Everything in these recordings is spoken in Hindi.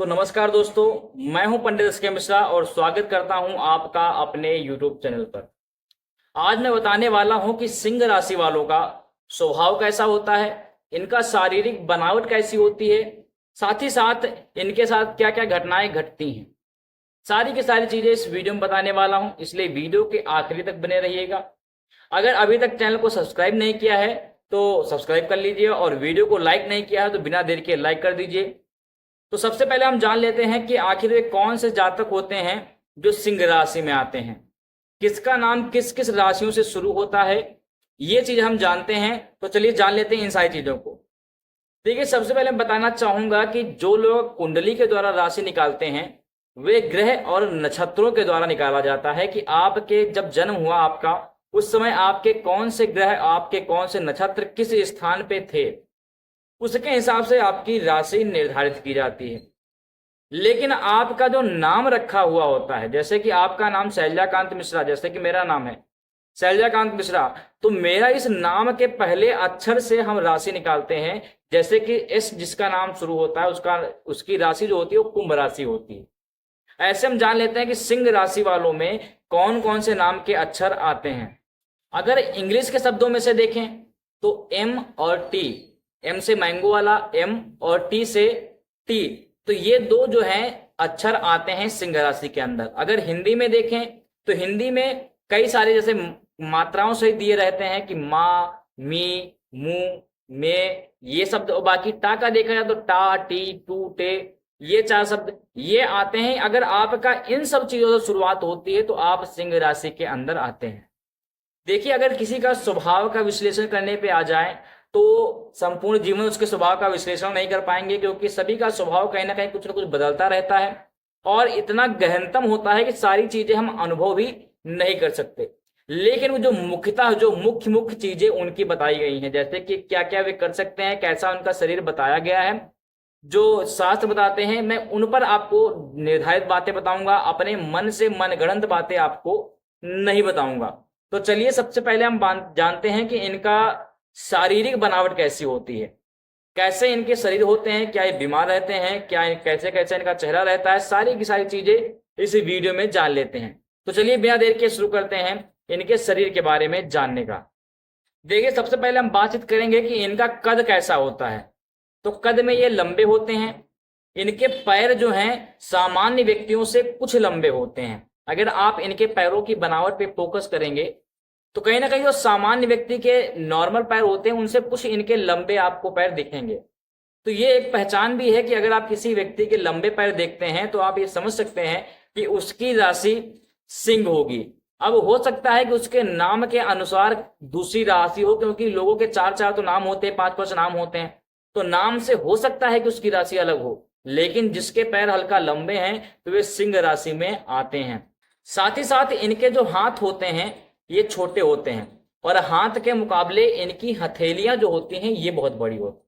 तो नमस्कार दोस्तों, मैं हूं पंडित एस के मिश्रा और स्वागत करता हूं आपका अपने YouTube चैनल पर। आज मैं बताने वाला हूं कि सिंह राशि वालों का स्वभाव कैसा होता है, इनका शारीरिक बनावट कैसी होती है, साथ ही साथ इनके साथ क्या क्या घटनाएं घटती हैं। सारी की सारी चीजें इस वीडियो में बताने वाला हूं, इसलिए वीडियो के आखिरी तक बने रहिएगा। अगर अभी तक चैनल को सब्सक्राइब नहीं किया है तो सब्सक्राइब कर लीजिए और वीडियो को लाइक नहीं किया है तो बिना देर के लाइक कर दीजिए। तो सबसे पहले हम जान लेते हैं कि आखिर वे कौन से जातक होते हैं जो सिंह राशि में आते हैं, किसका नाम किस किस राशियों से शुरू होता है, ये चीज हम जानते हैं। तो चलिए जान लेते हैं इन सारी चीजों को। देखिए, सबसे पहले मैं बताना चाहूंगा कि जो लोग कुंडली के द्वारा राशि निकालते हैं वे ग्रह और नक्षत्रों के द्वारा निकाला जाता है कि आपके जब जन्म हुआ आपका, उस समय आपके कौन से ग्रह, आपके कौन से नक्षत्र किस स्थान पे थे, उसके हिसाब से आपकी राशि निर्धारित की जाती है। लेकिन आपका जो नाम रखा हुआ होता है, जैसे कि आपका नाम शैलजाकांत मिश्रा, जैसे कि मेरा नाम है शैलजाकांत मिश्रा, तो मेरा इस नाम के पहले अक्षर से हम राशि निकालते हैं। जैसे कि एस जिसका नाम शुरू होता है उसका उसकी राशि जो होती है वो कुंभ राशि होती है। ऐसे हम जान लेते हैं कि सिंह राशि वालों में कौन कौन से नाम के अक्षर आते हैं। अगर इंग्लिश के शब्दों में से देखें तो एम और टी, एम से मैंगो वाला एम और टी से टी, तो ये दो जो हैं अक्षर आते हैं सिंह राशि के अंदर। अगर हिंदी में देखें तो हिंदी में कई सारे जैसे मात्राओं से दिए रहते हैं कि माँ, मी, मु, में, ये शब्द। और बाकी टा का देखा जाए तो टा, टी, टू, टे, ये चार शब्द ये आते हैं। अगर आपका इन सब चीजों से शुरुआत होती है तो आप सिंह राशि के अंदर आते हैं। देखिए, अगर किसी का स्वभाव का विश्लेषण करने पे आ जाए तो संपूर्ण जीवन उसके स्वभाव का विश्लेषण नहीं कर पाएंगे, क्योंकि सभी का स्वभाव कहीं ना कुछ बदलता रहता है और इतना गहनतम होता है कि सारी चीजें हम अनुभव भी नहीं कर सकते। लेकिन वो जो मुख्यतः जो मुख्य मुख्य चीजें उनकी बताई गई हैं, जैसे कि क्या क्या वे कर सकते हैं, कैसा उनका शरीर बताया गया है, जो शास्त्र बताते हैं, मैं उन पर आपको निर्धारित बातें बताऊंगा। अपने मन से मनगढ़ंत बातें आपको नहीं बताऊंगा। तो चलिए सबसे पहले हम जानते हैं कि इनका शारीरिक बनावट कैसी होती है, कैसे इनके शरीर होते हैं, क्या ये बीमार रहते हैं, क्या कैसे कैसे इनका चेहरा रहता है, सारी की सारी चीजें इस वीडियो में जान लेते हैं। तो चलिए बिना देर के शुरू करते हैं इनके शरीर के बारे में जानने का। देखिए, सबसे पहले हम बातचीत करेंगे कि इनका कद कैसा होता है। तो कद में ये लंबे होते हैं। इनके पैर जो हैं सामान्य व्यक्तियों से कुछ लंबे होते हैं। अगर आप इनके पैरों की बनावट पे फोकस करेंगे तो कहीं ना कहीं जो सामान्य व्यक्ति के नॉर्मल पैर होते हैं उनसे कुछ इनके लंबे आपको पैर दिखेंगे। तो ये एक पहचान भी है कि अगर आप किसी व्यक्ति के लंबे पैर देखते हैं तो आप ये समझ सकते हैं कि उसकी राशि सिंह होगी। अब हो सकता है कि उसके नाम के अनुसार दूसरी राशि हो, क्योंकि लोगों के चार चार तो नाम होते हैं, पांच पांच नाम होते हैं, तो नाम से हो सकता है कि उसकी राशि अलग हो। लेकिन जिसके पैर हल्का लंबे हैं तो वे सिंह राशि में आते हैं। साथ ही साथ इनके जो हाथ होते हैं ये छोटे होते हैं और हाथ के मुकाबले इनकी हथेलियां जो होती हैं ये बहुत बड़ी होती,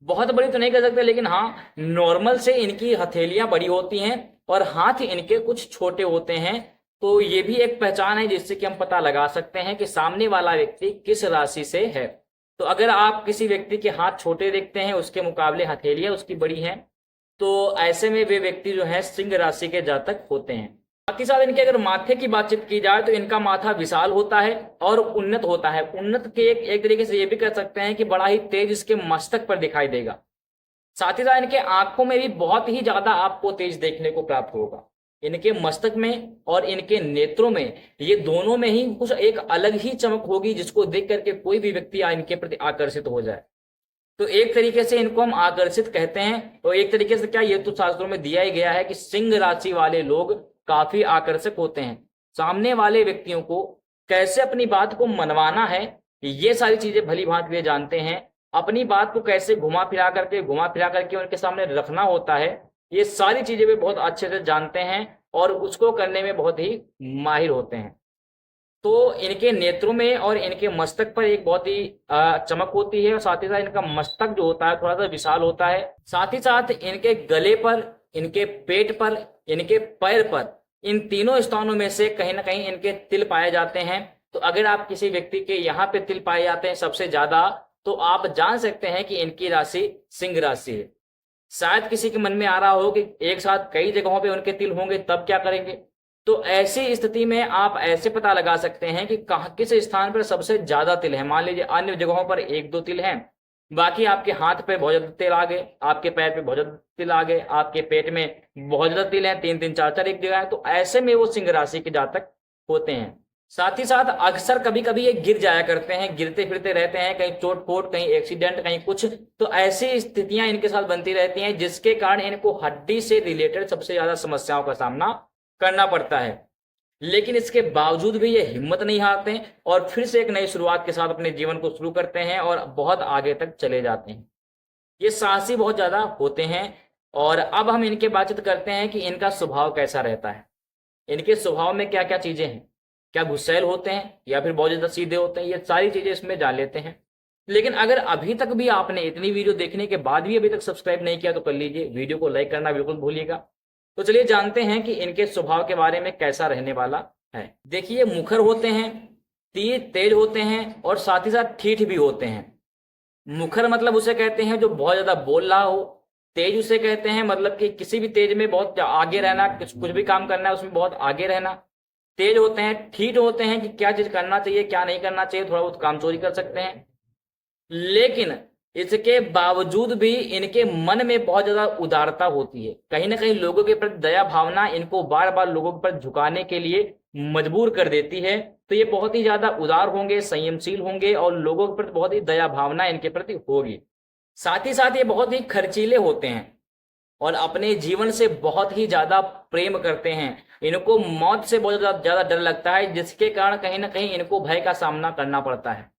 बहुत बड़ी तो नहीं कह सकते, लेकिन हाँ नॉर्मल से इनकी हथेलियां बड़ी होती हैं और हाथ इनके कुछ छोटे होते हैं। तो ये भी एक पहचान है जिससे कि हम पता लगा सकते हैं कि सामने वाला व्यक्ति किस राशि से है। तो अगर आप किसी व्यक्ति के हाथ छोटे देखते हैं, उसके मुकाबले हथेलियां उसकी बड़ी हैं, तो ऐसे में वे व्यक्ति जो है सिंह राशि के जातक होते हैं। साथ ही साथ इनके अगर माथे की बातचीत की जाए तो इनका माथा विशाल होता है और उन्नत होता है। उन्नत के एक तरीके से ये भी कह सकते हैं कि बड़ा ही तेज इसके मस्तक पर दिखाई देगा। साथ ही साथ इनके आंखों में भी बहुत ही ज्यादा आपको तेज देखने को प्राप्त होगा। इनके मस्तक में और इनके नेत्रों में, ये दोनों में ही कुछ एक अलग ही चमक होगी जिसको देख करके कोई भी व्यक्ति इनके प्रति आकर्षित हो जाए। तो एक तरीके से इनको हम आकर्षित कहते हैं। और एक तरीके से क्या, ये तो शास्त्रों में दिया ही गया है कि सिंह राशि वाले लोग काफी आकर्षक होते हैं। सामने वाले व्यक्तियों को कैसे अपनी बात को मनवाना है ये सारी चीजें भली भांति वे जानते हैं। अपनी बात को कैसे घुमा फिरा करके उनके सामने रखना होता है, ये सारी चीजें वे बहुत अच्छे से जानते हैं और उसको करने में बहुत ही माहिर होते हैं। तो इनके नेत्रों में और इनके मस्तक पर एक बहुत ही चमक होती है और साथ ही साथ इनका मस्तक जो होता है थोड़ा सा विशाल होता है। साथ ही साथ इनके गले पर, इनके पेट पर, इनके पैर पर, इन तीनों स्थानों में से कहीं ना कहीं इनके तिल पाए जाते हैं। तो अगर आप किसी व्यक्ति के यहाँ पे तिल पाए जाते हैं सबसे ज्यादा, तो आप जान सकते हैं कि इनकी राशि सिंह राशि है। शायद किसी के मन में आ रहा हो कि एक साथ कई जगहों पे उनके तिल होंगे, तब क्या करेंगे। तो ऐसी स्थिति में आप ऐसे पता लगा सकते हैं कि कहाँ किस स्थान पर सबसे ज्यादा तिल है। मान लीजिए अन्य जगहों पर 1-2 तिल हैं, बाकी आपके हाथ पे बहुत ज्यादा तिल आ गए, आपके पैर पे बहुत ज्यादा तिल आ गए, आपके पेट में बहुत ज्यादा तिल है, 3-3 4-4 एक जगह है, तो ऐसे में वो सिंह राशि के जातक होते हैं। साथ ही साथ अक्सर कभी कभी ये गिर जाया करते हैं, गिरते फिरते रहते हैं, कहीं चोट फोट, कहीं एक्सीडेंट, कहीं कुछ। तो ऐसी स्थितियां इनके साथ बनती रहती हैं, जिसके कारण इनको हड्डी से रिलेटेड सबसे ज्यादा समस्याओं का सामना करना पड़ता है। लेकिन इसके बावजूद भी ये हिम्मत नहीं हारते हैं और फिर से एक नई शुरुआत के साथ अपने जीवन को शुरू करते हैं और बहुत आगे तक चले जाते हैं। ये साहसी बहुत ज्यादा होते हैं। और अब हम इनके बातचीत करते हैं कि इनका स्वभाव कैसा रहता है, इनके स्वभाव में क्या क्या चीजें हैं, क्या गुस्सैल होते हैं या फिर बहुत ज्यादा सीधे होते हैं, ये सारी चीजें इसमें जान लेते हैं। लेकिन अगर अभी तक भी आपने इतनी वीडियो देखने के बाद भी अभी तक सब्सक्राइब नहीं किया तो कर लीजिए, वीडियो को लाइक करना बिल्कुल भूलिएगा। तो चलिए जानते हैं कि इनके स्वभाव के बारे में कैसा रहने वाला है। देखिए, मुखर होते हैं, तीर तेज होते हैं और साथ ही साथ ठीठ भी होते हैं। मुखर मतलब उसे कहते हैं जो बहुत ज्यादा बोल रहा हो, तेज उसे कहते हैं मतलब कि किसी भी तेज में बहुत आगे रहना, कुछ भी काम करना है उसमें बहुत आगे रहना, तेज होते हैं। ठीठ होते हैं कि क्या चीज करना चाहिए क्या नहीं करना चाहिए, थोड़ा बहुत काम चोरी कर सकते हैं। लेकिन इसके बावजूद भी इनके मन में बहुत ज्यादा उदारता होती है, कहीं ना कहीं लोगों के प्रति दया भावना इनको बार बार लोगों के प्रति झुकाने के लिए मजबूर कर देती है। तो ये बहुत ही ज्यादा उदार होंगे, संयमशील होंगे और लोगों के प्रति बहुत ही दया भावना इनके प्रति होगी। साथ ही साथ ये बहुत ही खर्चीले होते हैं और अपने जीवन से बहुत ही ज्यादा प्रेम करते हैं। इनको मौत से बहुत ज्यादा डर लगता है, जिसके कारण कहीं ना कहीं इनको भय का सामना करना पड़ता है।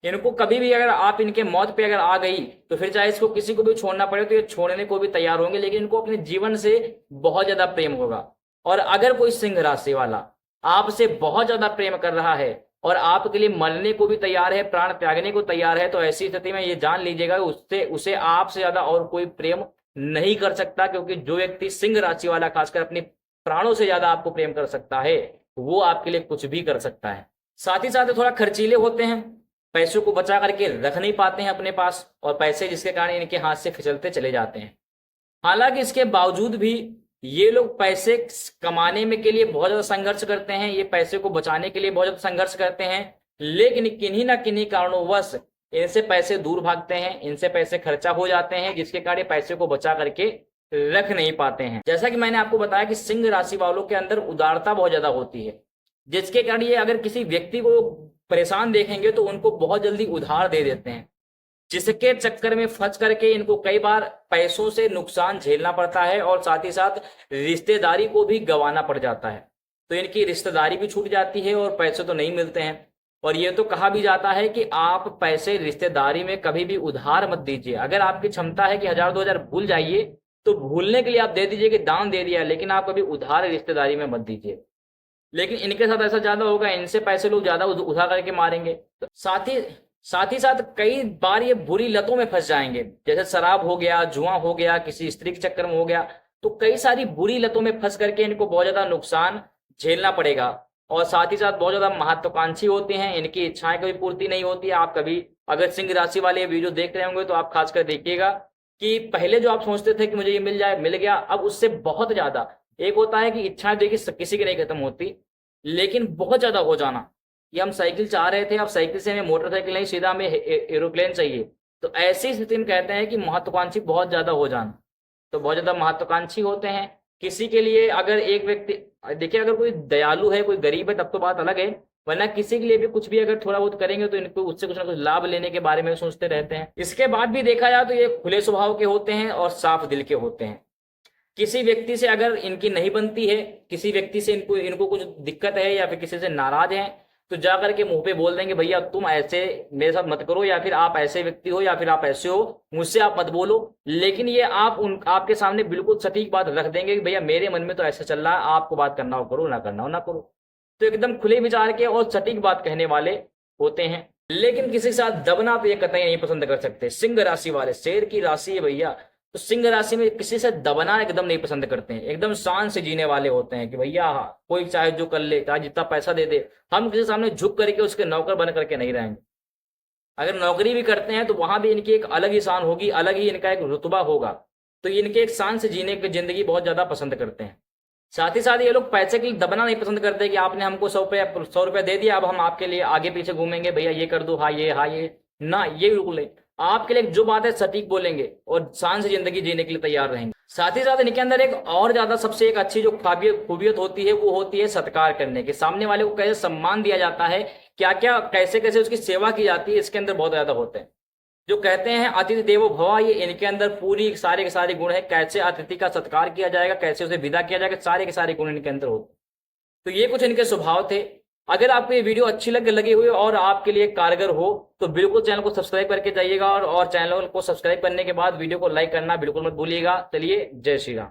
इनको कभी भी अगर आप इनके मौत पे अगर आ गई तो फिर चाहे इसको किसी को भी छोड़ना पड़े तो ये छोड़ने को भी तैयार होंगे, लेकिन इनको अपने जीवन से बहुत ज्यादा प्रेम होगा। और अगर कोई सिंह राशि वाला आपसे बहुत ज्यादा प्रेम कर रहा है और आपके लिए मरने को भी तैयार है, प्राण त्यागने को तैयार है, तो ऐसी स्थिति में ये जान लीजिएगा उससे उसे आपसे ज्यादा और कोई प्रेम नहीं कर सकता। क्योंकि जो व्यक्ति सिंह राशि वाला खासकर अपने प्राणों से ज्यादा आपको प्रेम कर सकता है, वो आपके लिए कुछ भी कर सकता है। साथ ही साथ थोड़ा खर्चीले होते हैं, पैसों को बचा करके रख नहीं पाते हैं अपने पास, और पैसे जिसके कारण इनके हाथ से फिसलते चले जाते हैं। हालांकि इसके बावजूद भी ये लोग पैसे कमाने में के लिए बहुत ज्यादा संघर्ष करते हैं, ये पैसे को बचाने के लिए बहुत ज्यादा संघर्ष करते हैं, लेकिन किन्हीं ना किन्हीं कारणोंवश इनसे पैसे दूर भागते हैं, इनसे पैसे खर्चा हो जाते हैं, जिसके कारण पैसे को बचा करके रख नहीं पाते हैं। जैसा कि मैंने आपको बताया कि सिंह राशि वालों के अंदर उदारता बहुत ज्यादा होती है, जिसके कारण ये अगर किसी व्यक्ति को परेशान देखेंगे तो उनको बहुत जल्दी उधार दे देते हैं, जिसके चक्कर में फंस करके इनको कई बार पैसों से नुकसान झेलना पड़ता है और साथ ही साथ रिश्तेदारी को भी गंवाना पड़ जाता है। तो इनकी रिश्तेदारी भी छूट जाती है और पैसे तो नहीं मिलते हैं। और ये तो कहा भी जाता है कि आप पैसे रिश्तेदारी में कभी भी उधार मत दीजिए। अगर आपकी क्षमता है कि 1000-2000 भूल जाइए तो भूलने के लिए आप दे दीजिए कि दान दे दिया, लेकिन आप कभी उधार रिश्तेदारी में मत दीजिए। लेकिन इनके साथ ऐसा ज्यादा होगा, इनसे पैसे लोग ज्यादा उधार करके मारेंगे। तो साथ ही साथ कई बार ये बुरी लतों में फंस जाएंगे, जैसे शराब हो गया, जुआ हो गया, किसी स्त्री के चक्कर में हो गया। तो कई सारी बुरी लतों में फंस करके इनको बहुत ज्यादा नुकसान झेलना पड़ेगा। और साथ ही साथ बहुत ज्यादा महत्वाकांक्षी होते हैं, इनकी इच्छाएं कभी पूर्ति नहीं होती। आप कभी अगर सिंह राशि वाले वीडियो देख रहे होंगे तो आप खासकर देखिएगा कि पहले जो आप सोचते थे कि मुझे ये मिल जाए, मिल गया, अब उससे बहुत ज्यादा। एक होता है कि इच्छाएं देखिए किसी की नहीं खत्म होती, लेकिन बहुत ज्यादा हो जाना। ये हम साइकिल चाह रहे थे, अब साइकिल से हमें मोटरसाइकिल नहीं, सीधा हमें एरोप्लेन चाहिए। तो ऐसी स्थिति में कहते हैं कि महत्वाकांक्षी बहुत ज्यादा हो जाना। तो बहुत ज्यादा महत्वाकांक्षी होते हैं किसी के लिए। अगर एक व्यक्ति देखिए, अगर कोई दयालु है, कोई गरीब है, तब तो बात अलग है, वरना किसी के लिए भी कुछ भी अगर थोड़ा बहुत करेंगे तो इनको उससे कुछ ना कुछ लाभ लेने के बारे में सोचते रहते हैं। इसके बाद भी देखा जाए तो ये खुले स्वभाव के होते हैं और साफ दिल के होते हैं। किसी व्यक्ति से अगर इनकी नहीं बनती है, किसी व्यक्ति से इनको कुछ दिक्कत है या फिर किसी से नाराज हैं, तो जा करके मुंह पे बोल देंगे भैया तुम ऐसे मेरे साथ मत करो, या फिर आप ऐसे व्यक्ति हो, या फिर आप ऐसे हो, मुझसे आप मत बोलो। लेकिन ये आपके सामने बिल्कुल सटीक बात रख देंगे कि भैया मेरे मन में तो ऐसा चल रहा है, आपको बात करना हो करो, ना करना हो ना करो। तो एकदम खुले विचार के और सटीक बात कहने वाले होते हैं। लेकिन किसी के साथ दबना तो ये कतई नहीं पसंद कर सकते। सिंह राशि वाले, शेर की राशि है भैया, तो सिंह राशि में किसी से दबना एकदम नहीं पसंद करते हैं। एकदम शान से जीने वाले होते हैं कि भैया कोई चाहे जो कर ले, चाहे जितना पैसा दे दे, हम किसी सामने झुक करके उसके नौकर बन करके नहीं रहेंगे। अगर नौकरी भी करते हैं तो वहां भी इनकी एक अलग ही शान होगी, अलग ही इनका एक रुतबा होगा। तो इनके एक शान से जीने की जिंदगी बहुत ज्यादा पसंद करते हैं। साथ ही साथ ये लोग पैसे के लिए दबना नहीं पसंद करते कि आपने हमको 100 रुपया दे दिया, अब हम आपके लिए आगे पीछे घूमेंगे, भैया ये कर दो, हाँ ये ना, ये बिल्कुल नहीं। आपके लिए जो बात है सटीक बोलेंगे और शान से जिंदगी जीने के लिए तैयार रहेंगे। साथ ही साथ इनके अंदर एक और ज्यादा सबसे एक अच्छी जो खूबियत होती है वो होती है सत्कार करने की। सामने वाले को कैसे सम्मान दिया जाता है, क्या क्या कैसे कैसे उसकी सेवा की जाती है, इसके अंदर बहुत ज्यादा होते हैं। जो कहते हैं अतिथि देवो भव, ये इनके अंदर पूरी सारे के सारे गुण है। कैसे अतिथि का सत्कार किया जाएगा, कैसे उसे विदा किया जाएगा, सारे के सारे गुण इनके अंदर होते हैं। तो ये कुछ इनके स्वभाव थे। अगर आपको ये वीडियो अच्छी लगी हुई और आपके लिए कारगर हो तो बिल्कुल चैनल को सब्सक्राइब करके जाइएगा, और चैनल को सब्सक्राइब करने के बाद वीडियो को लाइक करना बिल्कुल मत भूलिएगा। चलिए, जय श्री राम।